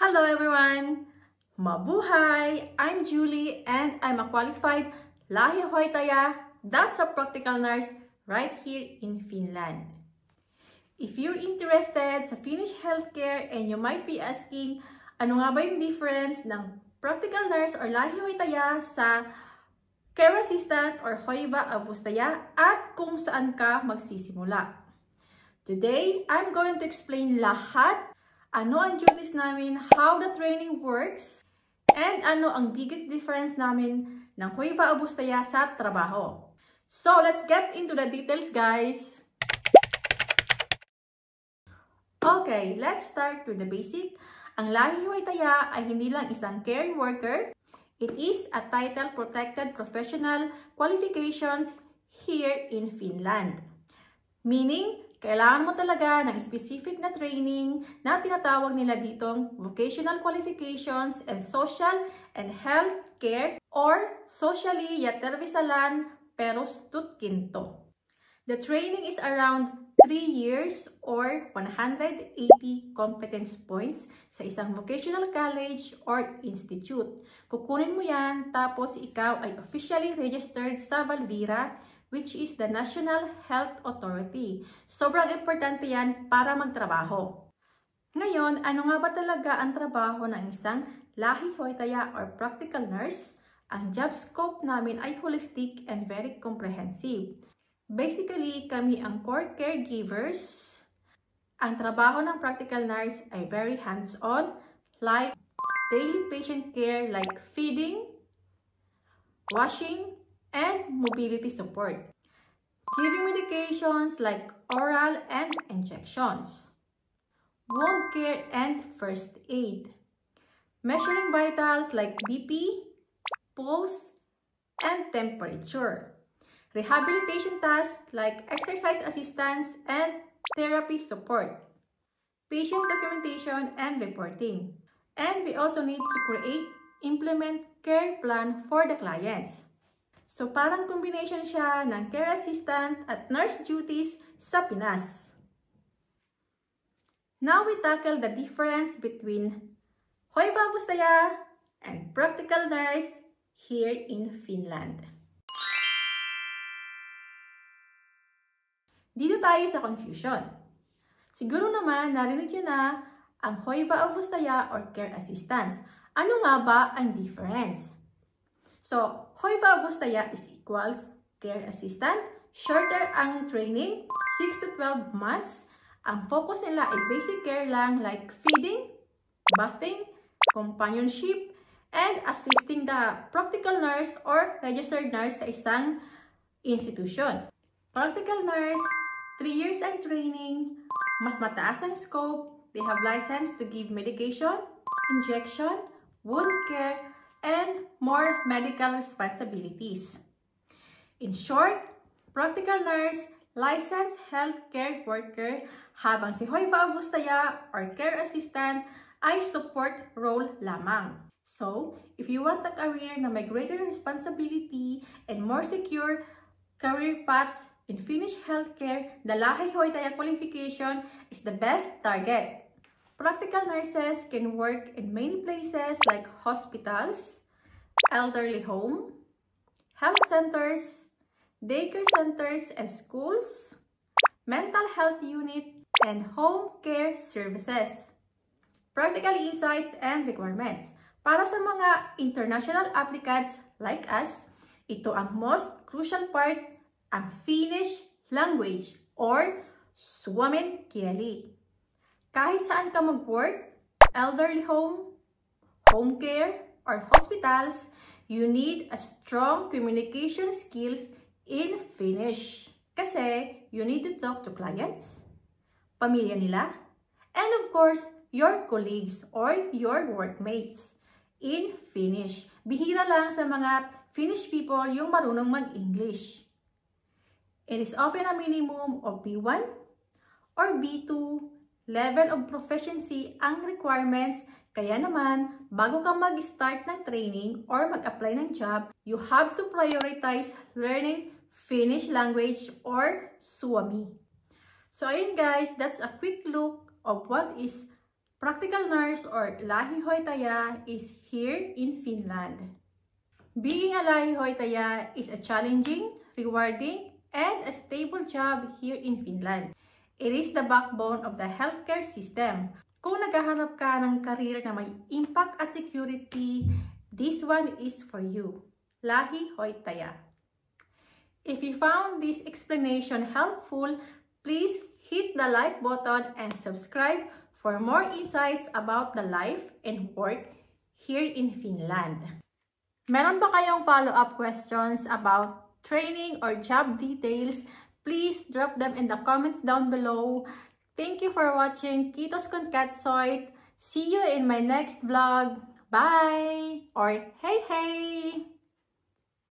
Hello everyone! Mabuhay! I'm Julie and I'm a qualified Lahihoitaya, that's a practical nurse right here in Finland. If you're interested sa Finnish healthcare and you might be asking, ano nga ba yung difference ng practical nurse or Lahihoitaya sa care assistant or Hoiva Avustajaa at kung saan ka magsisimula. Today, I'm going to explain lahat ano ang duties namin, how the training works, and ano ang biggest difference namin ng Hoiva Avustajaa sa trabaho. So, let's get into the details, guys. Okay, let's start with the basic. Ang Lahihoitaya ay hindi lang isang care worker. It is a title-protected professional qualifications here in Finland. Meaning, kailangan mo talaga ng specific na training na tinatawag nila ditong vocational qualifications and social and health care or socially yatervisalan pero tutkinto. The training is around 3 years or 180 competence points sa isang vocational college or institute. Kukunin mo yan tapos ikaw ay officially registered sa Valvira, which is the National Health Authority. Sobrang importante yan para magtrabaho. Ngayon, ano nga ba talaga ang trabaho ng isang Lahihoitaya or practical nurse? Ang job scope namin ay holistic and very comprehensive. Basically, kami ang core caregivers. Ang trabaho ng practical nurse ay very hands-on, like daily patient care like feeding, washing, and mobility support. Giving medications like oral and injections. Wound care and first aid. Measuring vitals like BP, pulse, and temperature. Rehabilitation tasks like exercise assistance and therapy support. Patient documentation and reporting. And we also need to create, implement care plan for the clients. So parang combination siya ng care assistant at nurse duties sa Pinas. Now we tackle the difference between Hoiva Avustajaa and practical nurse here in Finland. Dito tayo sa confusion. Siguro naman narinig nyo na ang Hoiva Avustajaa or care assistants. Ano nga ba ang difference? So, Hoiva Avustajaa is equals care assistant. Shorter ang training, 6 to 12 months. Ang focus nila ay basic care lang like feeding, bathing, companionship, and assisting the practical nurse or registered nurse sa isang institution. Practical nurse, 3 years and training, mas mataas ang scope. They have license to give medication, injection, wound care, and more medical responsibilities. In short, practical nurse, licensed healthcare worker, habang si Hoiva Avustajaa or care assistant ay support role lamang. So, if you want a career na may greater responsibility and more secure career paths in Finnish healthcare, the Lahihoitaya qualification is the best target. Practical nurses can work in many places like hospitals, elderly home, health centers, daycare centers and schools, mental health unit, and home care services. Practical insights and requirements. Para sa mga international applicants like us, ito ang most crucial part, ang Finnish language or suomen kieli. Kahit saan ka mag-work, elderly home, home care, or hospitals, you need a strong communication skills in Finnish. Kasi you need to talk to clients, pamilya nila, and of course, your colleagues or your workmates in Finnish. Bihira lang sa mga Finnish people yung marunong mag-English. It is often a minimum of B1 or B2 level of proficiency ang requirements. Kaya naman, bago ka mag-start ng training or mag-apply ng job, you have to prioritize learning Finnish language or Suomi. So ayun guys, that's a quick look of what is Practical nurse or lähihoitaja is here in Finland. Being a lähihoitaja is a challenging, rewarding, and a stable job here in Finland. It is the backbone of the healthcare system. Kung naghahanap ka ng career na may impact at security, this one is for you. Lähihoitaja. If you found this explanation helpful, please hit the like button and subscribe for more insights about the life and work here in Finland. Meron ba kayong follow-up questions about training or job details? Please drop them in the comments down below. Thank you for watching. Kiitos kun katsoit. See you in my next vlog. Bye! Or hey hey!